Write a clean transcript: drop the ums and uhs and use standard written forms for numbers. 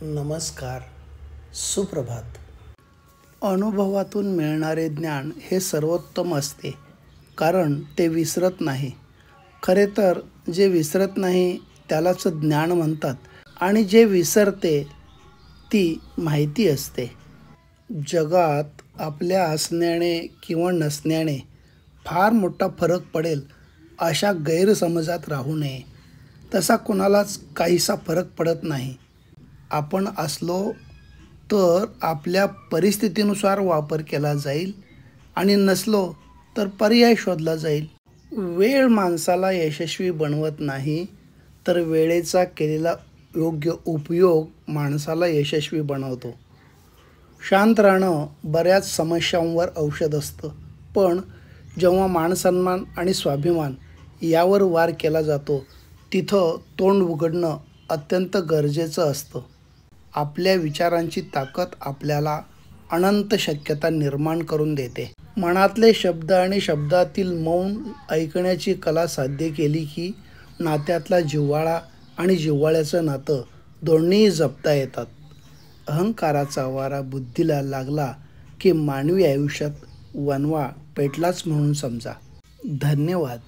नमस्कार, सुप्रभात. अनुभवातून मिळणारे ज्ञान हे सर्वोत्तम असते, कारण ते विसरत नाही. खरे तर जे विसरत नाही त्यालाच ज्ञान म्हणतात आणि जे विसरते ती माहिती असते. जगात आपल्या असण्याने किंवा नसण्याने फार मोठा फरक पडेल अशा गैरसमजात राहू नये. तसा कोणालाच काहीसा फरक पडत नाही. आपण असलो तर आपल्या परिस्थितीनुसार वापर केला जाईल आणि नसलो तर पर्याय शोधला जाईल. वेळ माणसाला यशस्वी बनवत नाही, तर वेळेचा केलेला योग्य उपयोग माणसाला यशस्वी बनवतो. शांत राहणं बऱ्याच समस्यांवर औषध असतं, पण जेव्हा मानसन्मान आणि स्वाभिमान यावर वार केला जातो तिथं तोंड उघडणं अत्यंत गरजेचं असतं. आपल्या विचारांची ताकद आपल्याला अनंत शक्यता निर्माण करून देते. मनातले शब्द आणि शब्दातील मौन ऐकण्याची कला साध्य केली की नात्यातला जिव्हाळा आणि जिव्हाळ्याचं नातं दोन्ही जपता येतात. अहंकाराचा वारा बुद्धीला लागला की मानवी आयुष्यात वणवा पेटलाच म्हणून समजा. धन्यवाद.